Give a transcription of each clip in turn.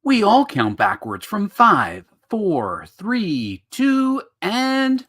We all count backwards from 5, 4, 3, 2, and...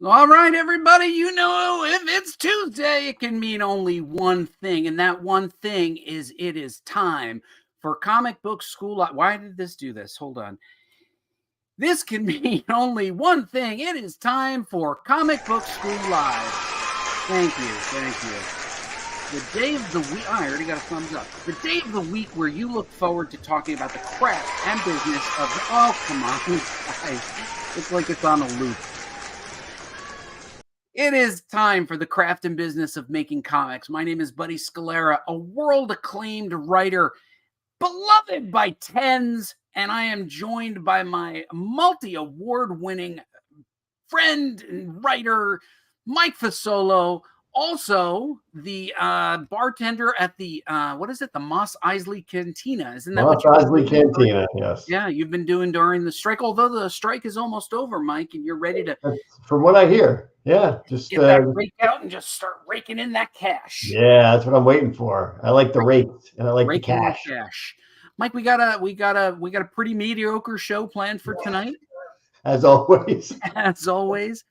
All right, everybody, if it's Tuesday, it can mean only one thing, and that one thing is it is time for Comic Book School Live. Why did this do this? Hold on. This can mean only one thing. It is time for Comic Book School Live. Thank you. The day of the week, I already got a thumbs up. The day of the week where you look forward to talking about the craft and business of, oh, come on, guys. It's like it's on a loop. It is time for the craft and business of making comics. My name is Buddy Scalera, a world-acclaimed writer, beloved by tens, and I am joined by my multi-award-winning friend and writer, Mike Fasolo, also the bartender at the, the Mos Eisley Cantina. Isn't that Mos Eisley Cantina, yes. Yeah, you've been doing during the strike, although the strike is almost over, Mike, and you're ready to... From what I hear, yeah. Just get that rake out and just start raking in that cash. Yeah, that's what I'm waiting for. I like the rakes, and I like the cash. Mike, we got a pretty mediocre show planned for tonight. As always. As always.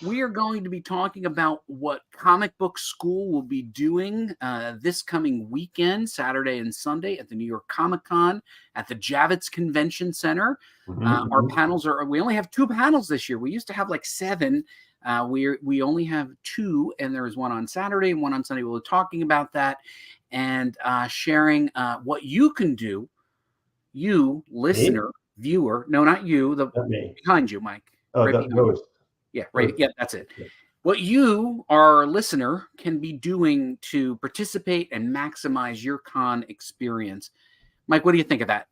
We are going to be talking about what Comic Book School will be doing this coming weekend, Saturday and Sunday, at the New York Comicon at the Javits Convention Center. Our panels we only have 2 panels this year. We used to have like 7. We only have 2, and there is one on Saturday and one on Sunday. We'll be talking about that and sharing what you can do, you listener, viewer. No, not you. Behind you, Mike. Oh, right those. Yeah, right. Yeah, that's it. Yeah. What you, our listener, can be doing to participate and maximize your con experience. Mike, what do you think of that?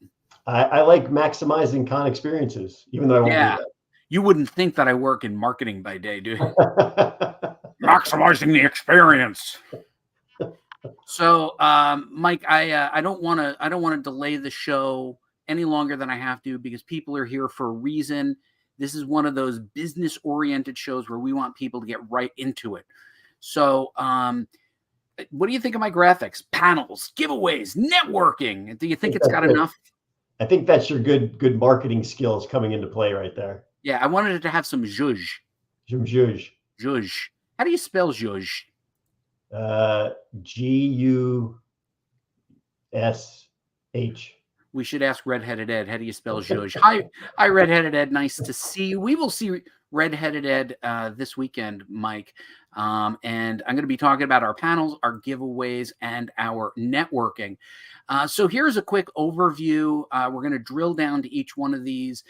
I like maximizing con experiences, even though I won't do that. You wouldn't think that I work in marketing by day, do you? Maximizing the experience. So, Mike, I don't want to delay the show any longer than I have to, because people are here for a reason. This is one of those business-oriented shows where we want people to get right into it. So, what do you think of my graphics? Panels, giveaways, networking. Do you think it's got enough? I think that's your good marketing skills coming into play right there. Yeah, I wanted it to have some zhuzh. Some zhuzh. Zhuzh. How do you spell zhuzh? G-U-S-H. We should ask Redheaded Ed. How do you spell zhuzh? Hi, Redheaded Ed. Nice to see you. We will see Redheaded Ed this weekend, Mike. And I'm going to be talking about our panels, our giveaways, and our networking. So here's a quick overview. We're going to drill down to each one of these.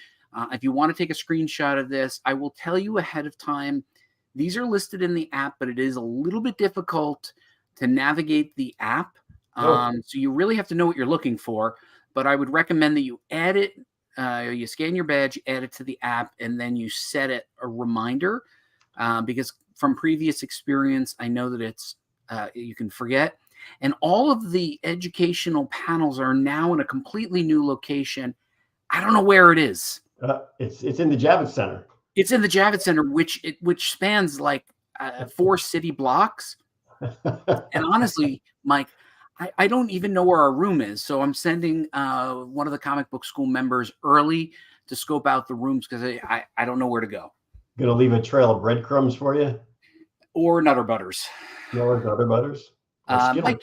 If you want to take a screenshot of this, I will tell you ahead of time. These are listed in the app, but it is a little bit difficult to navigate the app. So you really have to know what you're looking for. But I would recommend that you add it, you scan your badge, add it to the app, and then you set it a reminder. Because from previous experience, I know that it's you can forget. And all of the educational panels are now in a completely new location. I don't know where it is. It's in the Javits Center. It's in the Javits Center, which spans like 4 city blocks. And honestly, Mike, I don't even know where our room is. So I'm sending one of the Comic Book School members early to scope out the rooms, because I don't know where to go. Going to leave a trail of breadcrumbs for you? Or Nutter Butters. Or Nutter Butters? Mike,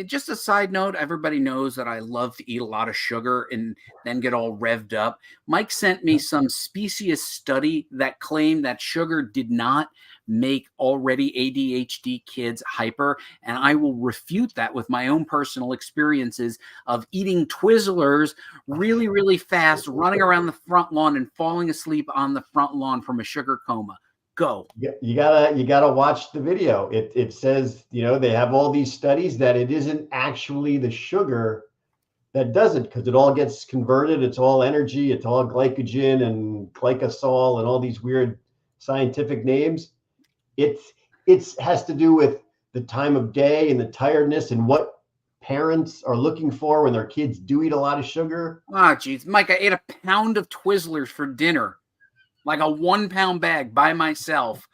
just a side note, everybody knows that I love to eat a lot of sugar and then get all revved up. Mike sent me some specious study that claimed that sugar did not make already ADHD kids hyper. And I will refute that with my own personal experiences of eating Twizzlers really, really fast, running around the front lawn and falling asleep on the front lawn from a sugar coma. Go. You gotta watch the video. It says, they have all these studies that it isn't actually the sugar that does it, because it all gets converted. It's all energy. It's all glycogen and glycosol and all these weird scientific names. It has to do with the time of day and the tiredness and what parents are looking for when their kids do eat a lot of sugar. Ah, geez, Mike, I ate a pound of Twizzlers for dinner. Like a 1 pound bag by myself,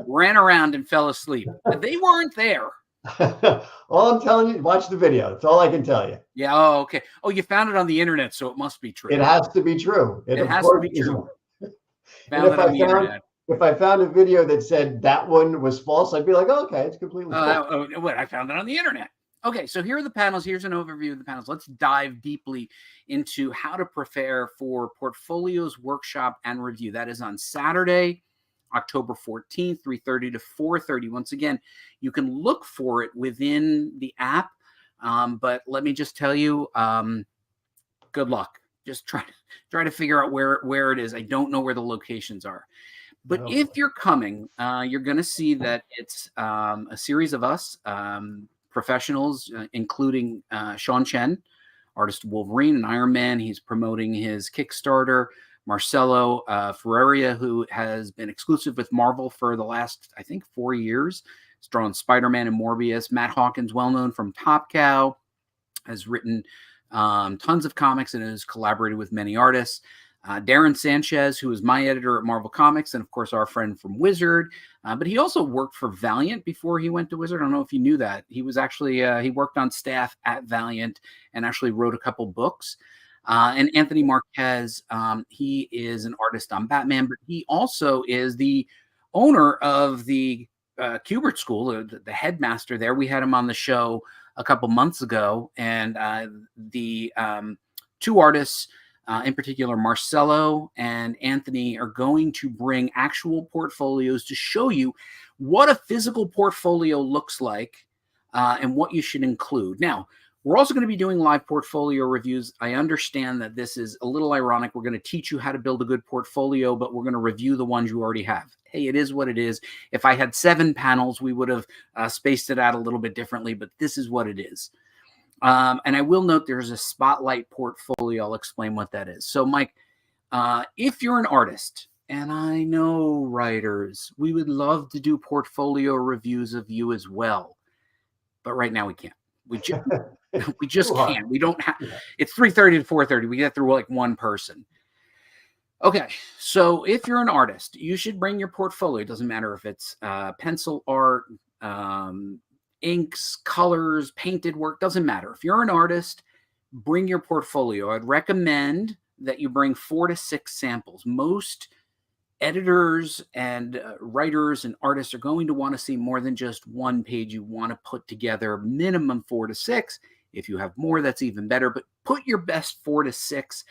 ran around and fell asleep. They weren't there. All I'm telling you, watch the video. That's all I can tell you. Yeah. Oh, okay. Oh, you found it on the internet, so it must be true. It has to be true. It has to be true. If I found a video that said that one was false, I'd be like, oh, okay, it's completely false. I found it on the internet. Okay, so here are the panels. Here's an overview of the panels. Let's dive deeply into how to prepare for Portfolios Workshop and Review. That is on Saturday, October 14th, 3:30 to 4:30. Once again, you can look for it within the app, but let me just tell you, good luck. Just try to figure out where it is. I don't know where the locations are. But if you're coming, you're going to see that it's a series of us, professionals, including Sean Chen, artist of Wolverine and Iron Man. He's promoting his Kickstarter. Marcelo Ferreira, who has been exclusive with Marvel for the last, I think, 4 years. He's drawn Spider-Man and Morbius. Matt Hawkins, well known from Top Cow, has written tons of comics and has collaborated with many artists. Darren Sanchez, who is my editor at Marvel Comics, and of course our friend from Wizard. But he also worked for Valiant before he went to Wizard. I don't know if you knew that. He was actually, he worked on staff at Valiant and actually wrote a couple books. And Anthony Marquez, he is an artist on Batman, but he also is the owner of the Kubert School, the headmaster there. We had him on the show a couple months ago, and the two artists, in particular, Marcelo and Anthony, are going to bring actual portfolios to show you what a physical portfolio looks like and what you should include. Now, we're also going to be doing live portfolio reviews. I understand that this is a little ironic. We're going to teach you how to build a good portfolio, but we're going to review the ones you already have. Hey, it is what it is. If I had 7 panels, we would have spaced it out a little bit differently, but this is what it is. And I will note there's a spotlight portfolio. I'll explain what that is. So, Mike, if you're an artist, and I know writers, we would love to do portfolio reviews of you as well. But right now we can't. We just can't. We don't have. It's 3:30 to 4:30. We get through like one person. Okay, so if you're an artist, you should bring your portfolio. It doesn't matter if it's pencil art, inks, colors, painted work, doesn't matter. If you're an artist, bring your portfolio. I'd recommend that you bring 4 to 6 samples. Most editors and writers and artists are going to want to see more than just one page. You want to put together minimum 4 to 6. If you have more, that's even better, but put your best 4 to 6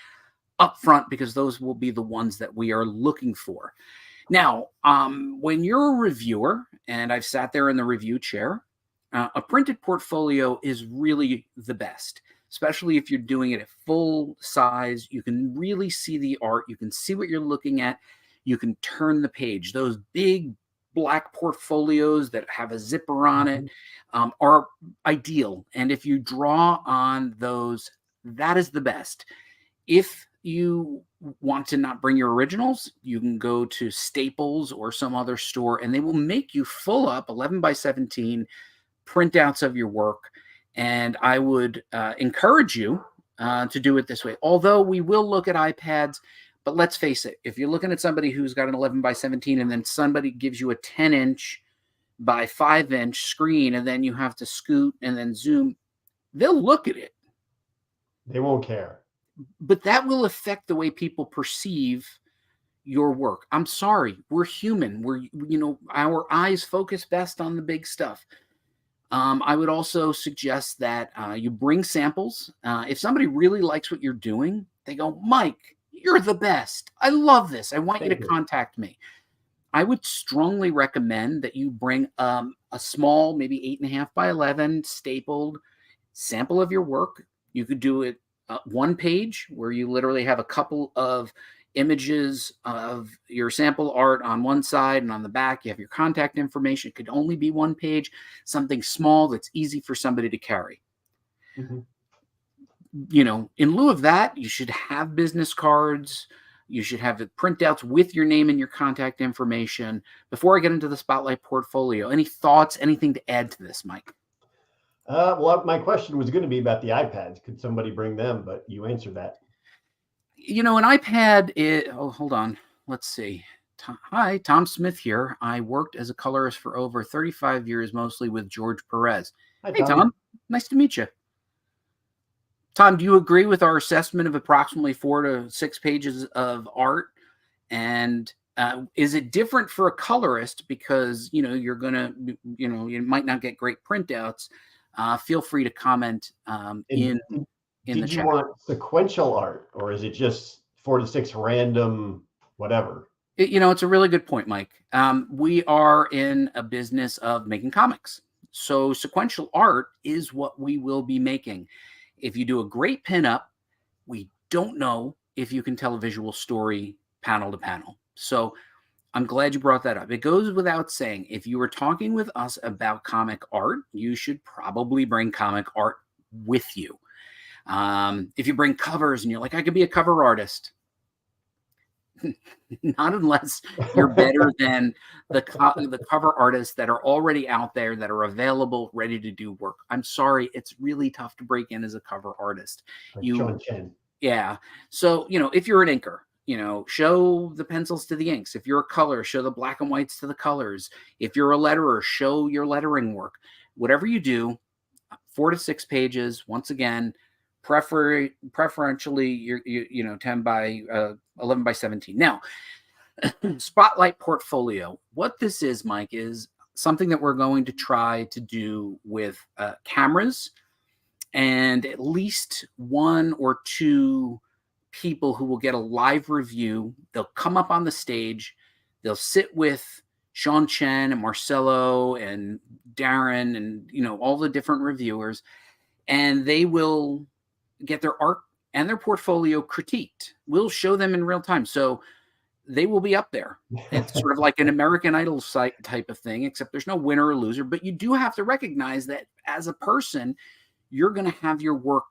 up front, because those will be the ones that we are looking for. Now, when you're a reviewer, and I've sat there in the review chair, a printed portfolio is really the best, especially if you're doing it at full size. You can really see the art. You can see what you're looking at. You can turn the page. Those big black portfolios that have a zipper on it are ideal. And if you draw on those, that is the best. If you want to not bring your originals, you can go to Staples or some other store, and they will make you full up 11 by 17 printouts of your work. And I would encourage you to do it this way. Although we will look at iPads, but let's face it, if you're looking at somebody who's got an 11 by 17 and then somebody gives you a 10-inch by 5-inch screen, and then you have to scoot and then zoom, they'll look at it. They won't care. But that will affect the way people perceive your work. I'm sorry, we're human. Our eyes focus best on the big stuff. I would also suggest that you bring samples. If somebody really likes what you're doing, they go, Mike, you're the best. I love this. I want you to Thank you. contact me. I would strongly recommend that you bring a small, maybe 8.5 by 11 stapled sample of your work. You could do it one page where you literally have a couple of images of your sample art on one side, and on the back you have your contact information. It could only be one page, something small that's easy for somebody to carry. Mm-hmm. You know, in lieu of that, you should have business cards. You should have the printouts with your name and your contact information. Before I get into the Spotlight portfolio, any thoughts, anything to add to this, Mike? Well, my question was going to be about the iPads. Could somebody bring them? But you answered that. You know, an iPad hold on. Let's see. Hi, Tom Smith here. I worked as a colorist for over 35 years, mostly with George Perez. Hi, Hey, Tom. Nice to meet you. Tom, do you agree with our assessment of approximately 4 to 6 pages of art? And is it different for a colorist because, you know, you're going to, you know, you might not get great printouts? Feel free to comment in the chat. Did you want sequential art, or is it just 4 to 6 random whatever? You know, it's a really good point, Mike. We are in a business of making comics. So sequential art is what we will be making. If you do a great pinup, we don't know if you can tell a visual story panel to panel. So I'm glad you brought that up. It goes without saying, if you were talking with us about comic art, you should probably bring comic art with you. If you bring covers and you're like, I could be a cover artist. Not unless you're better than the cover artists that are already out there, that are available, ready to do work. I'm sorry, it's really tough to break in as a cover artist. Like Sean Chen. Yeah. So, you know, if you're an inker, you know, show the pencils to the inks. If you're a color, show the black and whites to the colors. If you're a letterer, show your lettering work. Whatever you do, 4 to 6 pages. Once again, preferentially, you know, 10 by 11 by 17. Now, Spotlight portfolio. What this is, Mike, is something that we're going to try to do with cameras and at least 1 or 2 people who will get a live review. They'll come up on the stage. They'll sit with Sean Chen and Marcelo and Darren and, you know, all the different reviewers, and they will get their art and their portfolio critiqued. We'll show them in real time. So they will be up there. It's sort of like an American Idol site type of thing, except there's no winner or loser. But you do have to recognize that as a person, you're going to have your work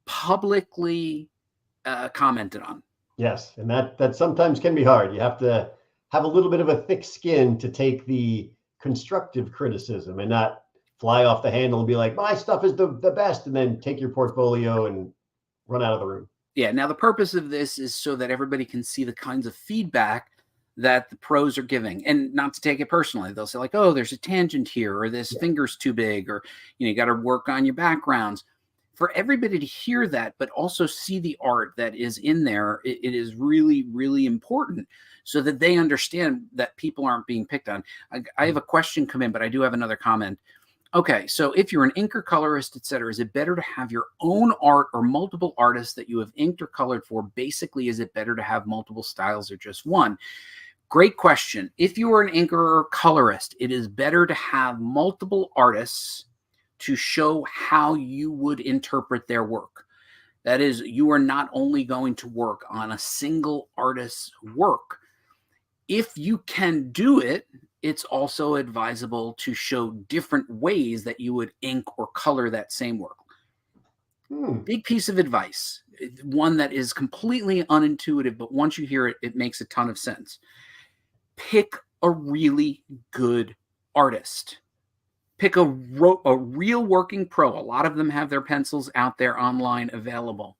publicly commented on. Yes, and that sometimes can be hard. You have to have a little bit of a thick skin to take the constructive criticism and not fly off the handle and be like, my stuff is the best, and then take your portfolio and run out of the room. Yeah. Now, the purpose of this is so that everybody can see the kinds of feedback that the pros are giving, and not to take it personally. They'll say like, oh, there's a tangent here, or this finger's too big, or, you know, you got to work on your backgrounds. For everybody to hear that, but also see the art that is in there, it is really, really important so that they understand that people aren't being picked on. I have a question come in, but I do have another comment. Okay, so if you're an inker, colorist, etc., is it better to have your own art or multiple artists that you have inked or colored for? Basically, is it better to have multiple styles or just one? Great question. If you are an inker or colorist, it is better to have multiple artists to show how you would interpret their work. That is, you are not only going to work on a single artist's work. If you can do it, it's also advisable to show different ways that you would ink or color that same work. Big piece of advice, one that is completely unintuitive, but once you hear it, it makes a ton of sense. Pick a really good artist. Pick a real working pro. A lot of them have their pencils out there online available.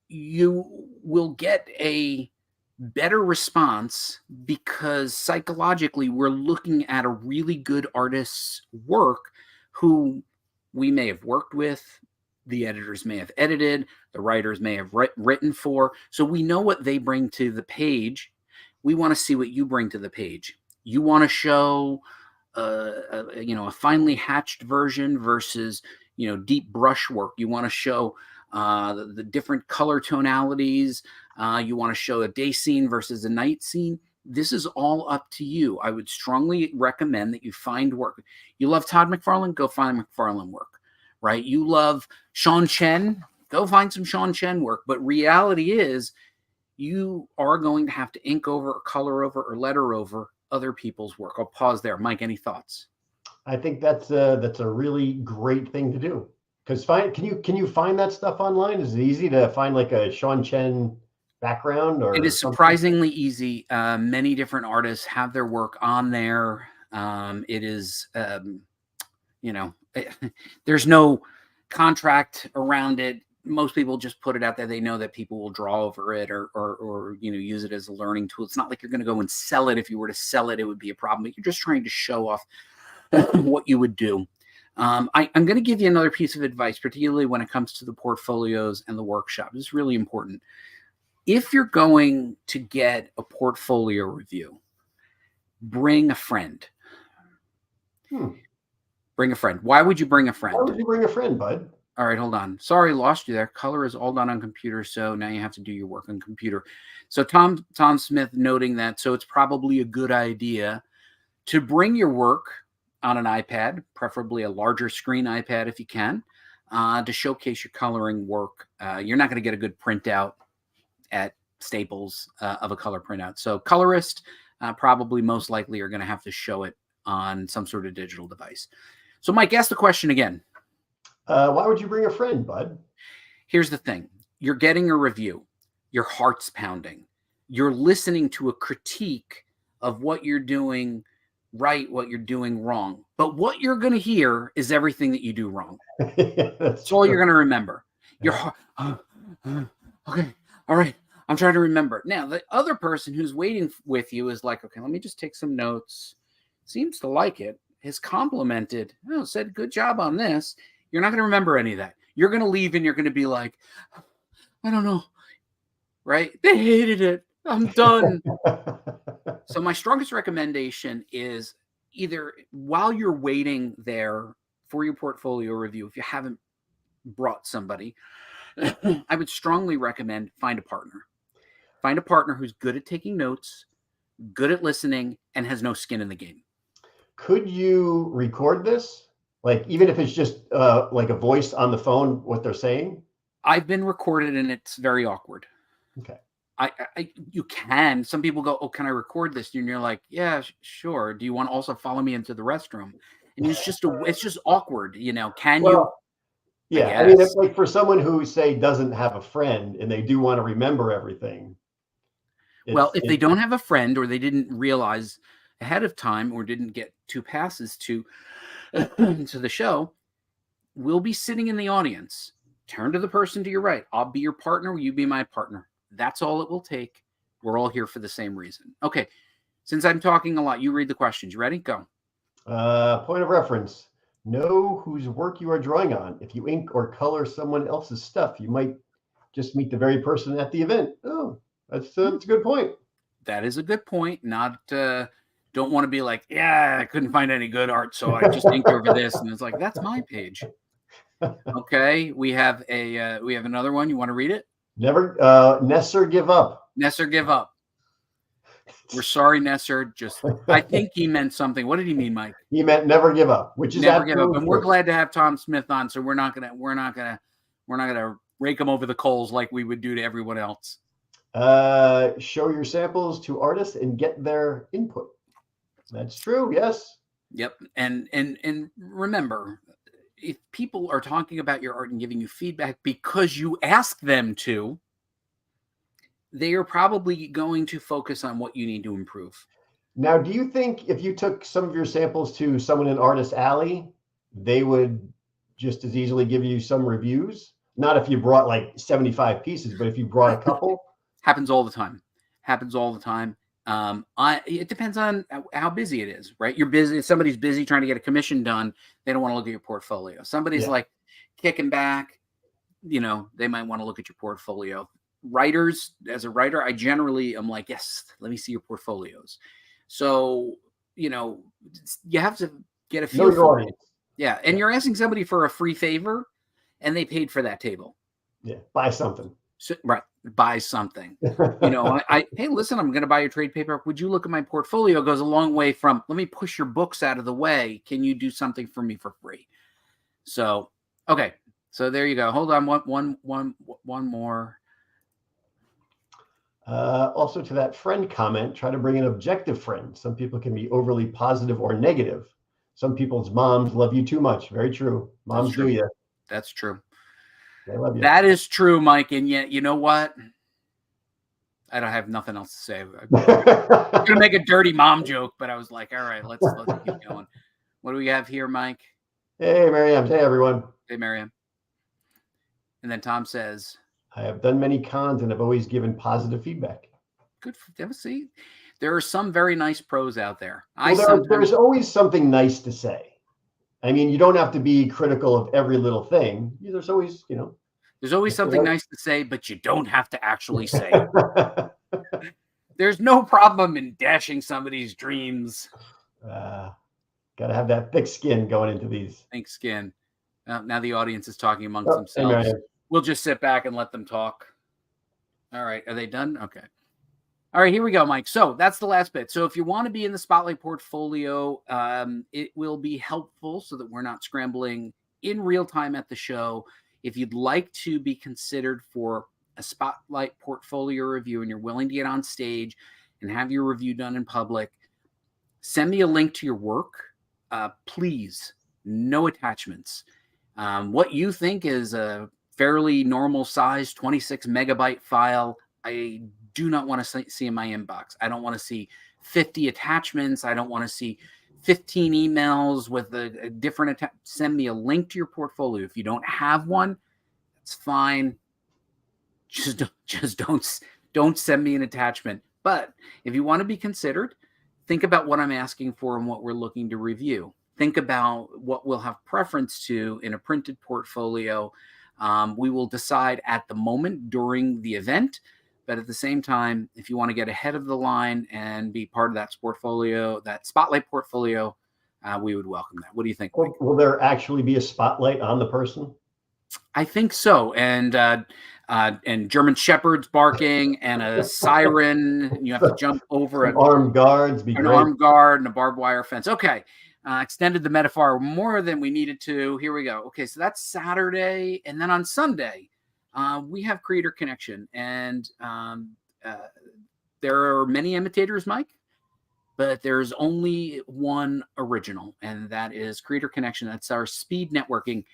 You will get a better response because psychologically we're looking at a really good artist's work who we may have worked with, the editors may have edited, the writers may have written for. So we know what they bring to the page. We want to see what you bring to the page. You want to show a finely hatched version versus deep brush work. You want to show the different color tonalities. You want to show a day scene versus a night scene. This is all up to you. I would strongly recommend that you find work. You love Todd McFarlane, go find McFarlane work, right? You love Sean Chen, go find some Sean Chen work. But reality is, you are going to have to ink over or color over or letter over other people's work. I'll pause there. Mike, any thoughts? I think that's a really great thing to do. Because can you find that stuff online? Is it easy to find like a Sean Chen background or It is something? surprisingly easy. Many different artists have their work on there. It is, there's no contract around it. Most people just put it out there. They know that people will draw over it or use it as a learning tool. It's not like you're going to go and sell it. If you were to sell it, it would be a problem. But you're just trying to show off what you would do. I'm going to give you another piece of advice, particularly when it comes to the portfolios and the workshop. This is really important. If you're going to get a portfolio review, bring a friend. Bring a friend. Why would you bring a friend? Why would you bring a friend, bud? All right, hold on. Sorry, lost you there. Color is all done on computer, so now you have to do your work on computer. So Tom Smith noting that, so it's probably a good idea to bring your work on an iPad, preferably a larger screen iPad if you can, to showcase your coloring work. You're not going to get a good printout at Staples of a color printout. So colorist probably most likely are going to have to show it on some sort of digital device. So Mike, ask the question again. Why would you bring a friend, bud? Here's the thing. You're getting a review. Your heart's pounding. You're listening to a critique of what you're doing right, what you're doing wrong. But what you're going to hear is everything that you do wrong. That's all you're going to remember. Your heart. Okay. All right. I'm trying to remember. Now, the other person who's waiting with you is like, okay, let me just take some notes. Seems to like it. Has complimented. Oh, said good job on this. You're not going to remember any of that. You're going to leave and you're going to be like, I don't know. Right? They hated it. I'm done. So my strongest recommendation is either while you're waiting there for your portfolio review, if you haven't brought somebody, I would strongly recommend find a partner. Find a partner who's good at taking notes, good at listening, and has no skin in the game. Could you record this? Like, even if it's just like a voice on the phone, what they're saying? I've been recorded and it's very awkward. Okay. You can. Some people go, oh, can I record this? And you're like, yeah, sure. Do you want to also follow me into the restroom? And it's just awkward, Can you? Yeah. I mean, it's like for someone who say doesn't have a friend and they do want to remember everything. Well, if they don't have a friend or they didn't realize ahead of time or didn't get 2 passes to the show, we'll be sitting in the audience. Turn to the person to your right. I'll be your partner. Will you be my partner? That's all it will take. We're all here for the same reason. Okay. Since I'm talking a lot, you read the questions. You ready? Go. Point of reference. Know whose work you are drawing on. If you ink or color someone else's stuff, you might just meet the very person at the event. Oh, that's a good point. That is a good point. Not don't want to be like, yeah, I couldn't find any good art, so I just inked over this, and it's like, that's my page. Okay, we have another one. You want to read it? Never Nesser give up. Nesser give up. We're sorry, Nesser. I think he meant something. What did he mean, Mike? He meant never give up, which is never give up. And we're glad to have Tom Smith on, so we're not gonna rake him over the coals like we would do to everyone else. Show your samples to artists and get their input. That's true. Yes. Yep. And remember, if people are talking about your art and giving you feedback because you ask them to, they are probably going to focus on what you need to improve. Now, do you think if you took some of your samples to someone in Artist Alley, they would just as easily give you some reviews? Not if you brought like 75 pieces, but if you brought a couple? Happens all the time. It depends on how busy it is, right? You're busy. If somebody's busy trying to get a commission done, they don't want to look at your portfolio. Somebody's like kicking back, they might want to look at your portfolio. Writers, as a writer, I generally am like, yes, let me see your portfolios. So you have to get a Know feel your for it. audience. Yeah, and you're asking somebody for a free favor, and they paid for that table. Yeah, buy something. So, right, buy something. Hey, listen, I'm going to buy your trade paper. Would you look at my portfolio? Goes a long way from, let me push your books out of the way. Can you do something for me for free? So, okay. So there you go. Hold on. One more. Also, to that friend comment, try to bring an objective friend. Some people can be overly positive or negative. Some people's moms love you too much. Very true. Moms do you. That's true. They love you. That is true, Mike. And yet, you know what? I don't have nothing else to say. I'm going to make a dirty mom joke, but I was like, all right, let's keep going. What do we have here, Mike? Hey, Miriam. Hey, everyone. Hey, Miriam. And then Tom says, I have done many cons and have always given positive feedback. Good. See, there are some very nice pros out there. There's always something nice to say. I mean, you don't have to be critical of every little thing. There's always, There's always something nice to say, but you don't have to actually say it. There's no problem in dashing somebody's dreams. Got to have that thick skin going into these. Thick skin. Now the audience is talking amongst themselves. Amen. We'll just sit back and let them talk. All right. Are they done? Okay. All right, here we go, Mike. So that's the last bit. So if you want to be in the Spotlight portfolio, it will be helpful so that we're not scrambling in real time at the show. If you'd like to be considered for a Spotlight portfolio review and you're willing to get on stage and have your review done in public, send me a link to your work. Please, no attachments. What you think is a fairly normal size 26 megabyte file, I do not want to see in my inbox. I don't want to see 50 attachments. I don't want to see 15 emails with a different send me a link to your portfolio. If you don't have one, it's fine. Just don't send me an attachment. But if you want to be considered, think about what I'm asking for and what we're looking to review. Think about what we'll have preference to in a printed portfolio. We will decide at the moment during the event. But at the same time, if you want to get ahead of the line and be part of that portfolio, that Spotlight portfolio, we would welcome that. What do you think, Mike? Will there actually be a spotlight on the person? I think so. And German shepherds barking and a siren. And you have to jump over an armed guards. Armed guard and a barbed wire fence. Okay. Extended the metaphor more than we needed to. Here we go. Okay, so that's Saturday. And then on Sunday, we have Creator Connection, and there are many imitators, Mike, but there's only one original, and that is Creator Connection. That's our speed networking.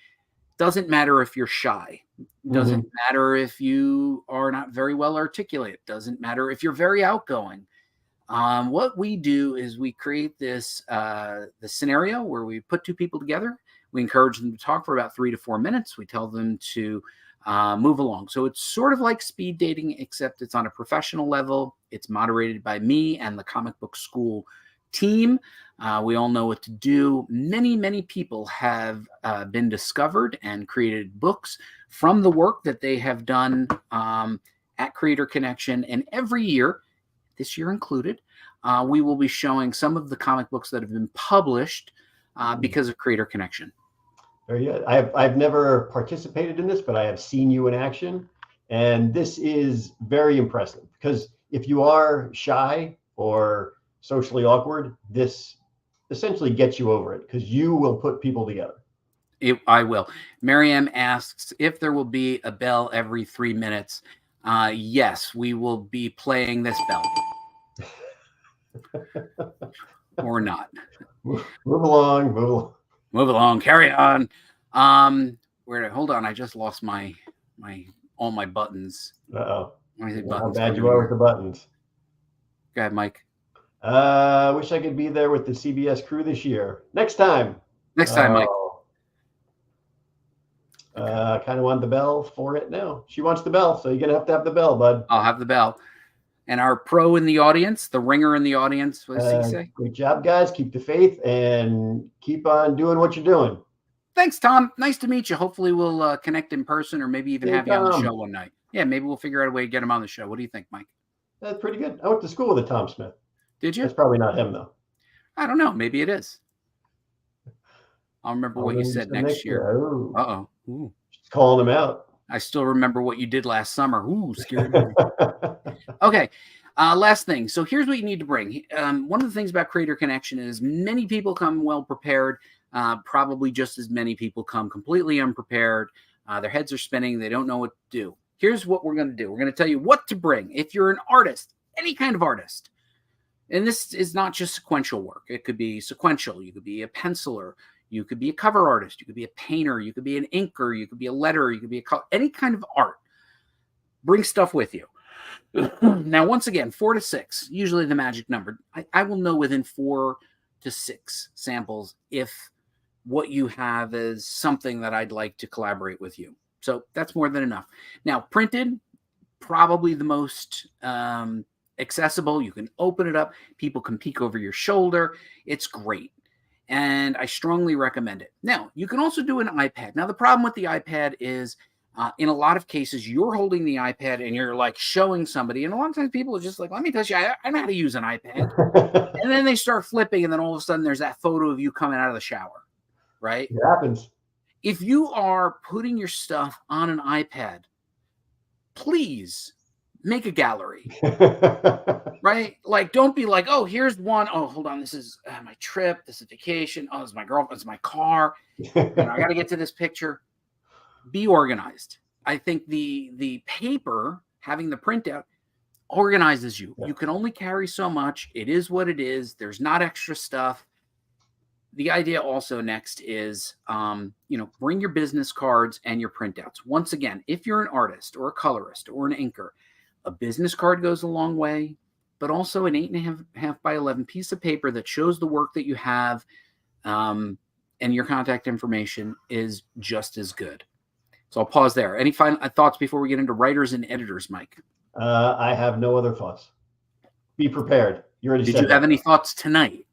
Doesn't matter if you're shy. Doesn't matter if you are not very well articulated. Doesn't matter if you're very outgoing. What we do is we create this the scenario where we put two people together. We encourage them to talk for about 3 to 4 minutes. We tell them to move along. So it's sort of like speed dating, except it's on a professional level. It's moderated by me and the comic book school team. We all know what to do. Many, many people have been discovered and created books from the work that they have done at Creator Connection. And every year, this year included, we will be showing some of the comic books that have been published because of Creator Connection. Very good. I've never participated in this, but I have seen you in action. And this is very impressive because if you are shy or socially awkward, this essentially gets you over it because you will put people together. I will. Miriam asks if there will be a bell every 3 minutes. Yes, we will be playing this bell. Or not. Move along. Move along. Carry on. Hold on. I just lost all my buttons. Uh-oh. Buttons. How bad you are with the buttons. Go ahead, Mike. Wish I could be there with the CBS crew this year. Next time, Mike. I kind of want the bell for it now. She wants the bell, so you're going to have the bell, bud. I'll have the bell. And our pro in the audience, the ringer in the audience, what does he say? Great job, guys. Keep the faith and keep on doing what you're doing. Thanks, Tom. Nice to meet you. Hopefully we'll connect in person or maybe even have you on the show one night. Yeah, maybe we'll figure out a way to get him on the show. What do you think, Mike? That's pretty good. I went to school with a Tom Smith. Did you? That's probably not him, though. I don't know. Maybe it is. I'll remember what you said next year. Oh, Uh-oh. Ooh. just calling them out. I still remember what you did last summer. Ooh, scary movie. Okay. Last thing. So here's what you need to bring. One of the things about Creator Connection is many people come well prepared. Probably just as many people come completely unprepared. Their heads are spinning. They don't know what to do. Here's what we're going to do. We're going to tell you what to bring. If you're an artist, any kind of artist, and this is not just sequential work. It could be sequential. You could be a penciler. You could be a cover artist. You could be a painter. You could be an inker. You could be a letterer. You could be any kind of art. Bring stuff with you. Now, once again, 4 to 6, usually the magic number. I will know within 4 to 6 samples if what you have is something that I'd like to collaborate with you. So that's more than enough. Now, printed, probably the most accessible. You can open it up. People can peek over your shoulder. It's great. And I strongly recommend it. Now, you can also do an iPad. Now, the problem with the iPad is in a lot of cases, you're holding the iPad and you're like showing somebody. And a lot of times people are just like, let me tell you, I know how to use an iPad. And then they start flipping. And then all of a sudden there's that photo of you coming out of the shower, right? It happens. If you are putting your stuff on an iPad, please make a gallery, right? Like, don't be like, oh, here's one. Oh, hold on. This is my trip. This is vacation. Oh, this is my girlfriend. This is my car. I got to get to this picture. Be organized. I think the paper, having the printout, organizes you. Yeah. You can only carry so much. It is what it is. There's not extra stuff. The idea also next is, bring your business cards and your printouts. Once again, if you're an artist or a colorist or an inker, a business card goes a long way, but also an 8.5 by 11 piece of paper that shows the work that you have and your contact information is just as good. So I'll pause there. Any final thoughts before we get into writers and editors, Mike? I have no other thoughts. Be prepared. You already said Did you have any thoughts tonight?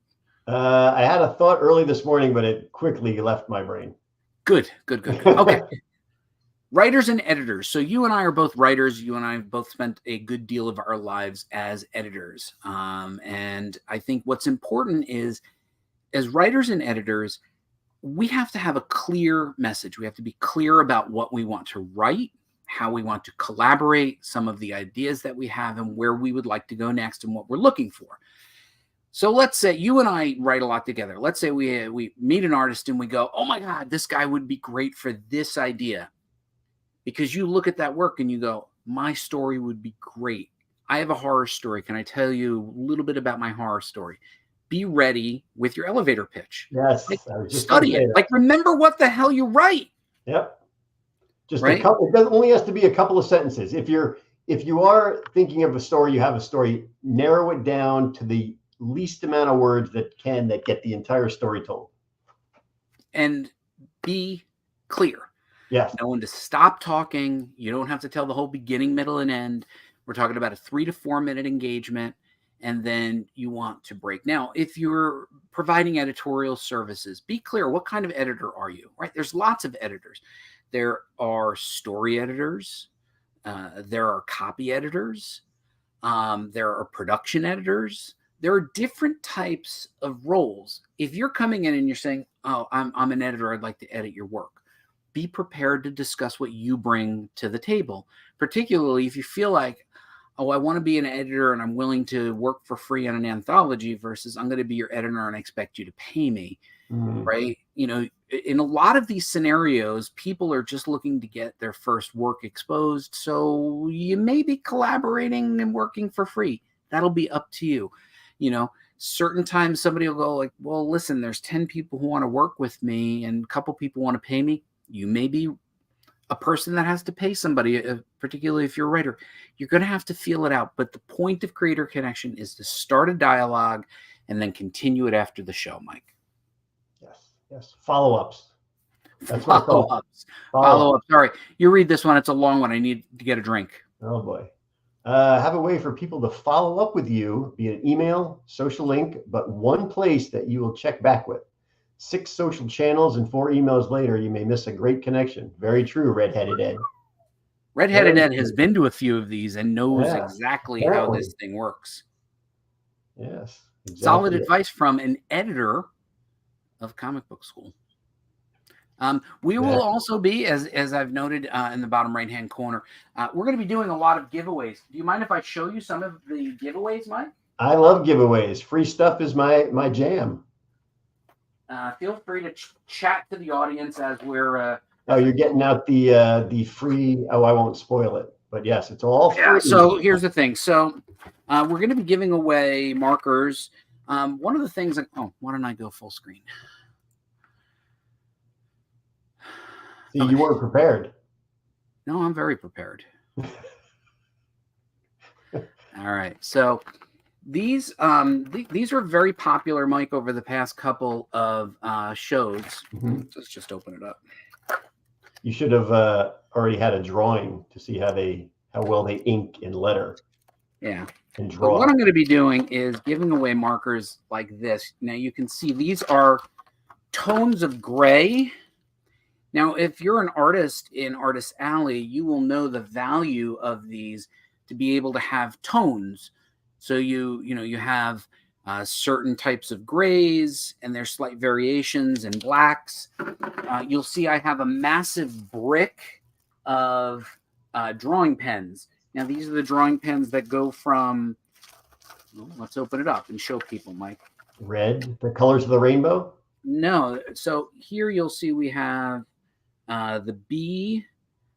I had a thought early this morning, but it quickly left my brain. Good. Okay. Writers and editors. So you and I are both writers. You and I have both spent a good deal of our lives as editors. And I think what's important is, as writers and editors, we have to have a clear message. We have to be clear about what we want to write, how we want to collaborate, some of the ideas that we have, and where we would like to go next and what we're looking for. So let's say you and I write a lot together. Let's say we meet an artist and we go, oh my God, this guy would be great for this idea. Because you look at that work and you go, my story would be great. I have a horror story. Can I tell you a little bit about my horror story? Be ready with your elevator pitch. Yes. Like, study it. Like, remember what the hell you write. Yep. Just a couple. It only has to be a couple of sentences. If you are thinking of a story, you have a story, narrow it down to the least amount of words that get the entire story told. And be clear. Yes. Know when to stop talking. You don't have to tell the whole beginning, middle, and end. We're talking about a 3 to 4 minute engagement, and then you want to break. Now, if you're providing editorial services, be clear. What kind of editor are you? Right? There's lots of editors. There are story editors. There are copy editors. There are production editors. There are different types of roles. If you're coming in and you're saying, oh, I'm an editor, I'd like to edit your work. Be prepared to discuss what you bring to the table, particularly if you feel like, oh, I want to be an editor and I'm willing to work for free on an anthology versus I'm going to be your editor and I expect you to pay me, right? In a lot of these scenarios, people are just looking to get their first work exposed. So you may be collaborating and working for free. That'll be up to you. Certain times somebody will go like, well, listen, there's 10 people who want to work with me and a couple people want to pay me. You may be a person that has to pay somebody, particularly if you're a writer. You're going to have to feel it out. But the point of Creator Connection is to start a dialogue and then continue it after the show, Mike. Yes. Follow-ups. Follow-ups. All right. You read this one. It's a long one. I need to get a drink. Oh, boy. Have a way for people to follow up with you, be it email, social link, but one place that you will check back with. 6 social channels and 4 emails later, you may miss a great connection. Very true, Redheaded Ed. Redheaded Ed has been to a few of these and knows exactly how this thing works. Yes. Solid Exactly. advice from an editor of Comic Book School. We will also be, as I've noted in the bottom right-hand corner, we're going to be doing a lot of giveaways. Do you mind if I show you some of the giveaways, Mike? I love giveaways. Free stuff is my jam. Feel free to chat to the audience as we're. Oh, you're getting out the free. Oh, I won't spoil it, but yes, it's all free. Yeah, so here's the thing. So we're going to be giving away markers. One of the things. Oh, why don't I go full screen? See, you weren't prepared. No, I'm very prepared. All right. So these are very popular, Mike, over the past couple of shows. Let's just open it up. You should have already had a drawing to see how well they ink and letter. Yeah. And draw. But what I'm going to be doing is giving away markers like this. Now you can see these are tones of gray. Now, if you're an artist in Artist Alley, you will know the value of these to be able to have tones. So you have certain types of grays, and there's slight variations in blacks. You'll see I have a massive brick of drawing pens. Now, these are the drawing pens that go from. Well, let's open it up and show people, Mike. Red, the colors of the rainbow. No, so here you'll see we have the B,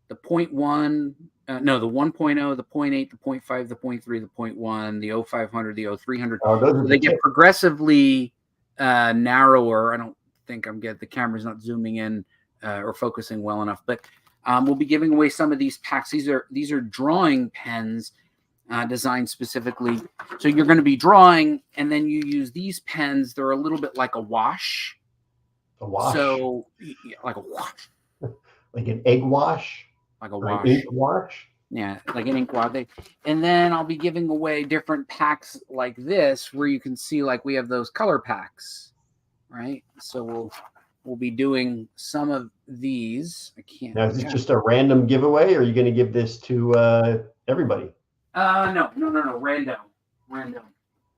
the 0.1, no, the 1.0, the 0.8, the 0.5, the 0.3, the 0.1, the 0500, the 0300. So they get progressively narrower. I don't think the camera's not zooming in or focusing well enough, but we'll be giving away some of these packs. These are drawing pens designed specifically. So you're going to be drawing, and then you use these pens. They're a little bit like a wash. A wash. So like a wash. Like an egg wash. Like a wash. Ink wash. Yeah, like an ink wash. And then I'll be giving away different packs like this, where you can see like we have those color packs, right? So we'll be doing some of these. I can't. Now, is this just a random giveaway, or are you going to give this to everybody? No, random.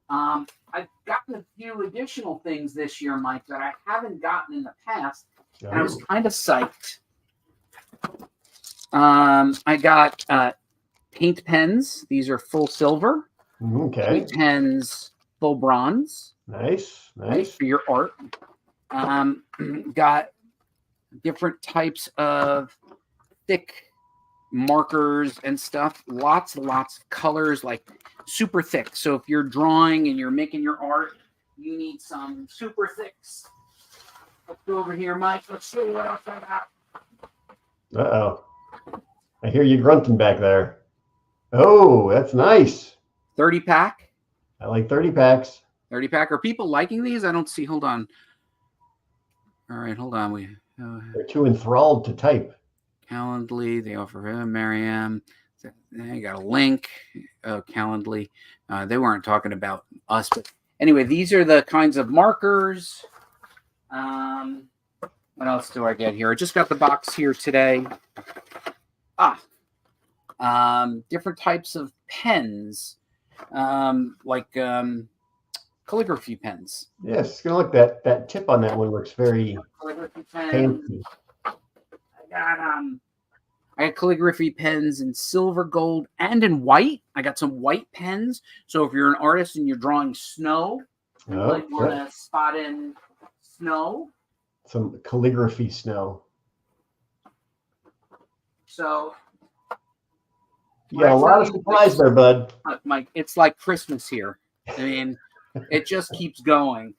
I've gotten a few additional things this year, Mike, that I haven't gotten in the past, and I was kind of psyched. I got paint pens. These are full silver. Okay. Paint pens, full bronze. Nice. Right, for your art. Got different types of thick markers and stuff. Lots of colors, like super thick. So if you're drawing and you're making your art, you need some super thicks. Let's go over here, Mike. Let's see what else I got. Uh-oh. I hear you grunting back there. Oh, that's nice. 30 pack. I like 30 packs. 30 pack. Are people liking these? I don't see. Hold on. All right, hold on. They're too enthralled to type. Calendly, they offer Mariam. They got a link. Calendly. They weren't talking about us, but anyway, these are the kinds of markers. What else do I get here? I just got the box here today. Different types of pens, like calligraphy pens. Yes, it's gonna look that tip on that one looks very fancy. I got calligraphy pens in silver, gold, and in white. I got some white pens. So if you're an artist and you're drawing snow, you might want to spot in snow. Some calligraphy snow. So you got a lot of supplies there, bud. Mike, it's like Christmas here. I mean, it just keeps going.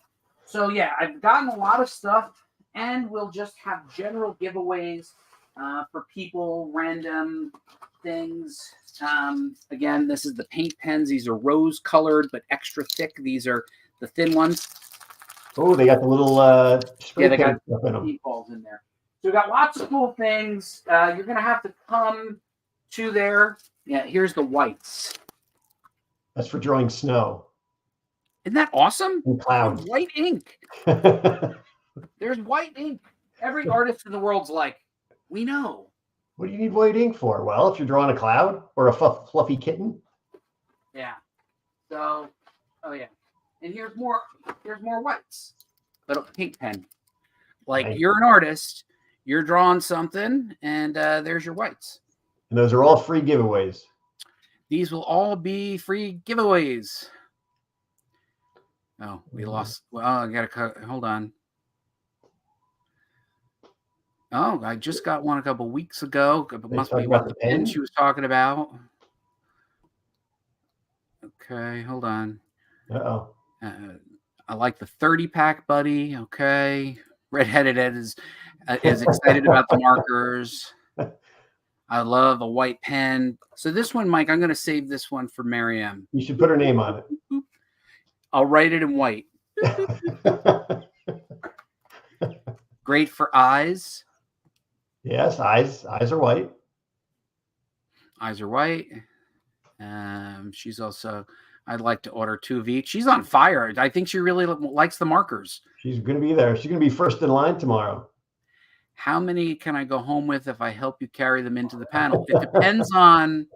So yeah, I've gotten a lot of stuff, and we'll just have general giveaways for people, random things. Again, this is the paint pens. These are rose colored, but extra thick. These are the thin ones. Oh, they got the little spray they got stuff in them. Meatballs in there. So we got lots of cool things. You're going to have to come to there. Yeah, here's the whites. That's for drawing snow. Isn't that awesome? And clouds. White ink. There's white ink. Every artist in the world's like, we know. What do you need white ink for? Well, if you're drawing a cloud or a fluffy kitten. Yeah. So, oh yeah. And here's more whites, but a pink pen. Like Nice. you're an artist, you're drawing something, and there's your whites. And those are all free giveaways. These will all be free giveaways. Oh, we lost. Well, I gotta hold on. Oh, I just got one a couple weeks ago. It must be one of the pens she was talking about. Okay, hold on. Uh-oh. I like the 30-pack, buddy. Okay. Redheaded Ed is excited about the markers. I love a white pen. So this one, Mike, I'm going to save this one for Mariam. You should put her name on it. I'll write it in white. Great for eyes. Yes, eyes are white. Eyes are white. She's also, I'd like to order 2 of each. She's on fire. I think she really likes the markers. She's going to be there. She's going to be first in line tomorrow. How many can I go home with if I help you carry them into the panel? It depends on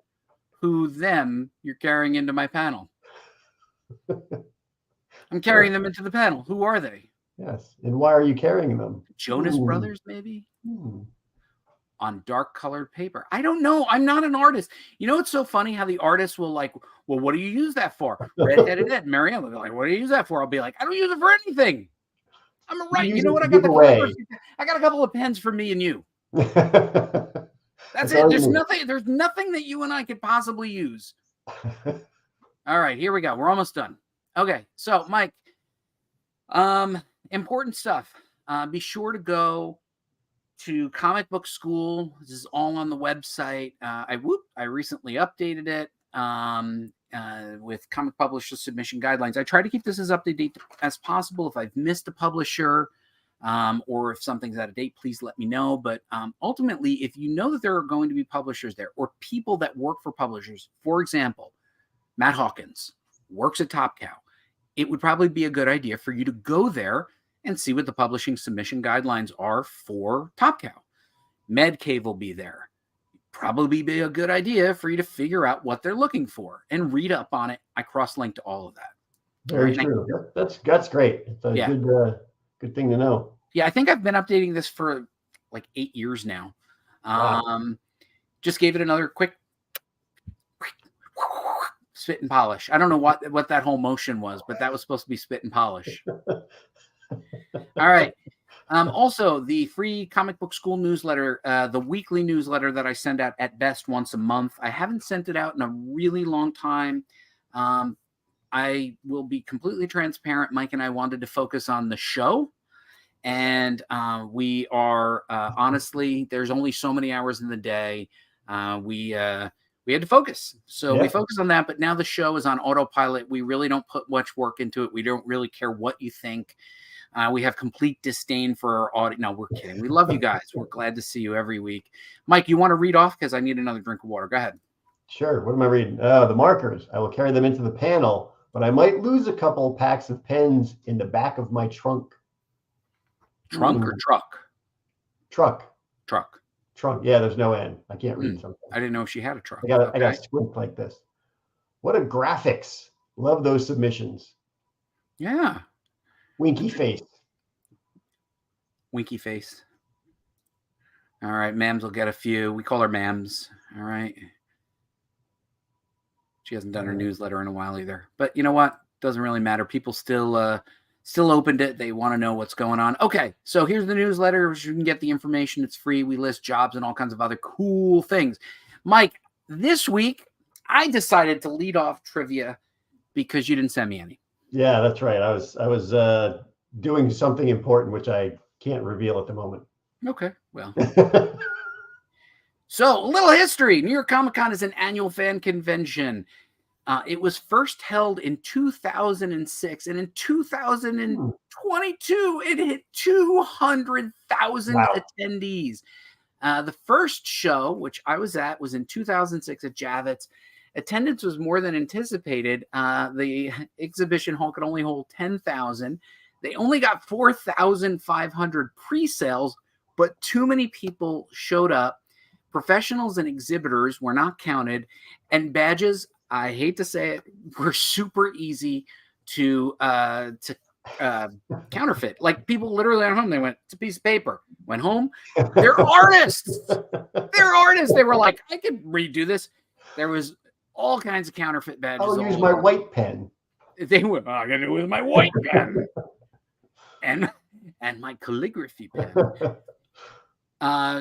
who you're carrying into my panel. I'm carrying them into the panel. Who are they? Yes. And why are you carrying them? Jonas Brothers, maybe? On dark colored paper. I don't know. I'm not an artist. You know, it's so funny how the artists will like, well, what do you use that for? Redheaded Ed, Mariam will be like, what do you use that for? I'll be like, I don't use it for anything. I'm a right. You know what? I got a couple of pens for me and you. That's it. There's nothing that you and I could possibly use. All right, here we go. We're almost done. Okay, so Mike, important stuff. Be sure to go to Comic Book School. This is all on the website. I recently updated it with comic publisher submission guidelines. I try to keep this as up to date as possible. If I've missed a publisher or if something's out of date, please let me know. But ultimately, if you know that there are going to be publishers there or people that work for publishers, for example, Matt Hawkins works at Top Cow, it would probably be a good idea for you to go there and see what the publishing submission guidelines are for Top Cow. Medcave will be there. Probably be a good idea for you to figure out what they're looking for and read up on it. I cross-linked all of that. Very true. That's great. It's a good thing to know. Yeah, I think I've been updating this for like 8 years now. Wow. Just gave it another quick spit and polish. I don't know what that whole motion was, but that was supposed to be spit and polish. All right. Also, the free Comic Book School newsletter, the weekly newsletter that I send out at best once a month. I haven't sent it out in a really long time. I will be completely transparent. Mike and I wanted to focus on the show. And we are, honestly, there's only so many hours in the day. We had to focus. So we focus on that. But now the show is on autopilot. We really don't put much work into it. We don't really care what you think. We have complete disdain for our audience. No, we're kidding. We love you guys. We're glad to see you every week. Mike, you want to read off? Because I need another drink of water. Go ahead. Sure. What am I reading? The markers. I will carry them into the panel, but I might lose a couple packs of pens in the back of my trunk. Trunk or truck? Truck. Yeah, there's no N. I can't read something. I didn't know if she had a truck. I got to squint like this. What a graphics. Love those submissions. Yeah. Winky face. All right, Mams will get a few. We call her Mams. All right. She hasn't done her newsletter in a while either. But you know what? Doesn't really matter. People still opened it. They want to know what's going on. Okay, so here's the newsletter. You can get the information. It's free. We list jobs and all kinds of other cool things. Mike, this week, I decided to lead off trivia because you didn't send me any. Yeah, that's right. I was doing something important, which I can't reveal at the moment. Okay, well. So, a little history. New York Comicon is an annual fan convention. It was first held in 2006, and in 2022, it hit 200,000 attendees. The first show, which I was at, was in 2006 at Javits. Attendance was more than anticipated. The exhibition hall could only hold 10,000. They only got 4,500 pre-sales, but too many people showed up. Professionals and exhibitors were not counted, and badges, I hate to say it, were super easy to counterfeit. Like people literally at home, they went, it's a piece of paper. Went home, they're artists. They're artists. They were like, I could redo this. There was all kinds of counterfeit badges. I'll use my white pen. They were, I'm gonna do it with my white pen and my calligraphy pen.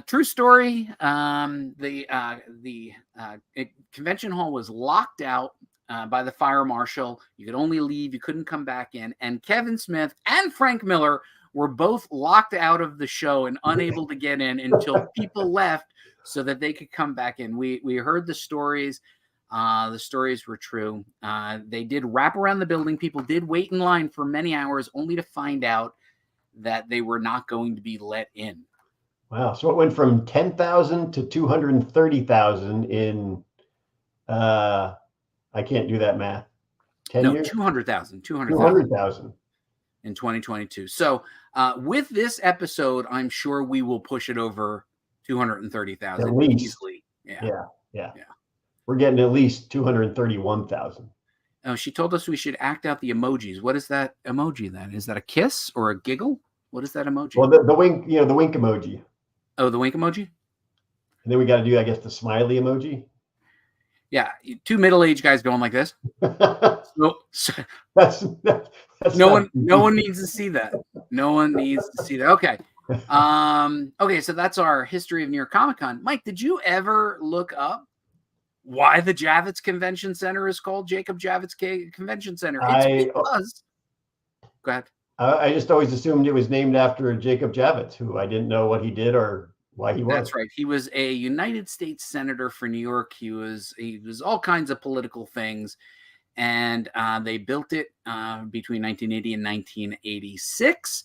True story. The convention hall was locked out by the fire marshal. You could only leave. You couldn't come back in. And Kevin Smith and Frank Miller were both locked out of the show and unable to get in until people left so that they could come back in. We heard the stories. The stories were true. They did wrap around the building. People did wait in line for many hours only to find out that they were not going to be let in. Wow. So it went from 10,000 to 230,000 in, I can't do that math. 10 years? 200,000. 200,000 in 2022. So with this episode, I'm sure we will push it over 230,000 at least. Easily. Yeah. We're getting at least 231,000. Oh, she told us we should act out the emojis. What is that emoji then? Is that a kiss or a giggle? What is that emoji? Well, the wink, the wink emoji. Oh, the wink emoji? And then we got to do, I guess, the smiley emoji. Yeah, two middle-aged guys going like this. that's no one needs to see that. No one needs to see that. Okay. Okay, so that's our history of New York Comicon. Mike, did you ever look up why the Javits Convention Center is called Jacob Javits Convention Center? It's because go ahead. I just always assumed it was named after Jacob Javits, who I didn't know what he did or why he was. That's right. He was a United States Senator for New York. He was all kinds of political things. And they built it between 1980 and 1986.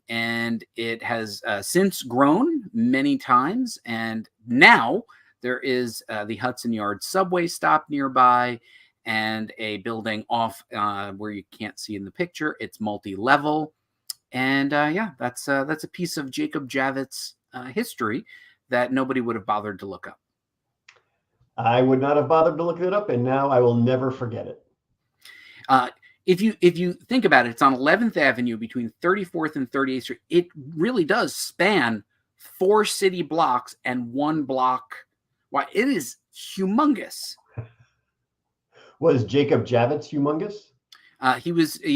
And it has since grown many times. And now there is the Hudson Yards subway stop nearby and a building off where you can't see in the picture. It's multi-level. And that's a piece of Jacob Javits history that nobody would have bothered to look up. I would not have bothered to look it up, and now I will never forget it. If you think about it, it's on 11th Avenue between 34th and 38th Street. It really does span 4 city blocks and 1 block. Why, it is humongous. Was Jacob Javits humongous? He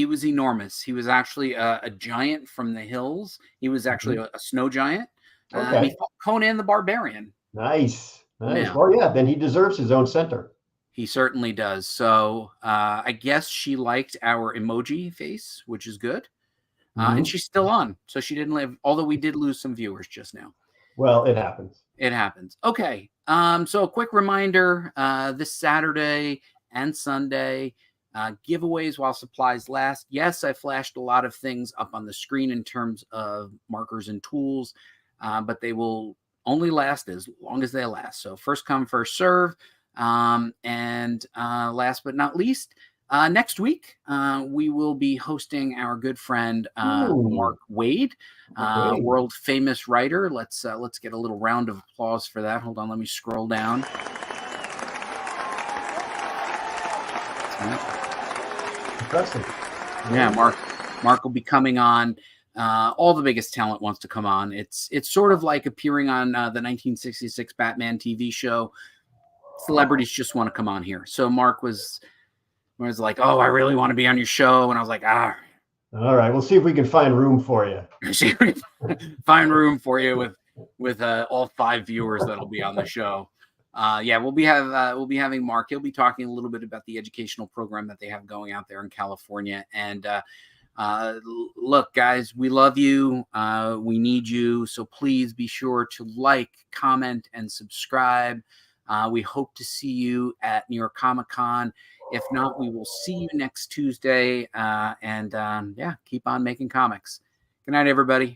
was enormous. He was actually a giant from the hills. He was actually a snow giant. Okay. He fought Conan the Barbarian. Nice. Yeah. Well, yeah, then he deserves his own center. He certainly does. So I guess she liked our emoji face, which is good. And she's still on. So she didn't live, although we did lose some viewers just now. Well, it happens. It happens. Okay. So a quick reminder, this Saturday and Sunday, giveaways while supplies last. Yes, I flashed a lot of things up on the screen in terms of markers and tools, but they will only last as long as they last. So first come, first serve. And last but not least, next week, we will be hosting our good friend, Mark Wade, world famous writer. Let's get a little round of applause for that. Hold on. Let me scroll down. Impressive. Yeah. Mark will be coming on. All the biggest talent wants to come on. It's sort of like appearing on the 1966 Batman TV show. Celebrities just want to come on here. So Mark was like, "Oh, I really want to be on your show," and I was like, "Ah, all right, we'll see if we can find room for you. Find room for you with all 5 viewers that'll be on the show." We'll be having Mark. He'll be talking a little bit about the educational program that they have going out there in California. And look, guys, we love you. We need you. So please be sure to like, comment, and subscribe. We hope to see you at New York Comicon. If not, we will see you next Tuesday. Keep on making comics. Good night, everybody.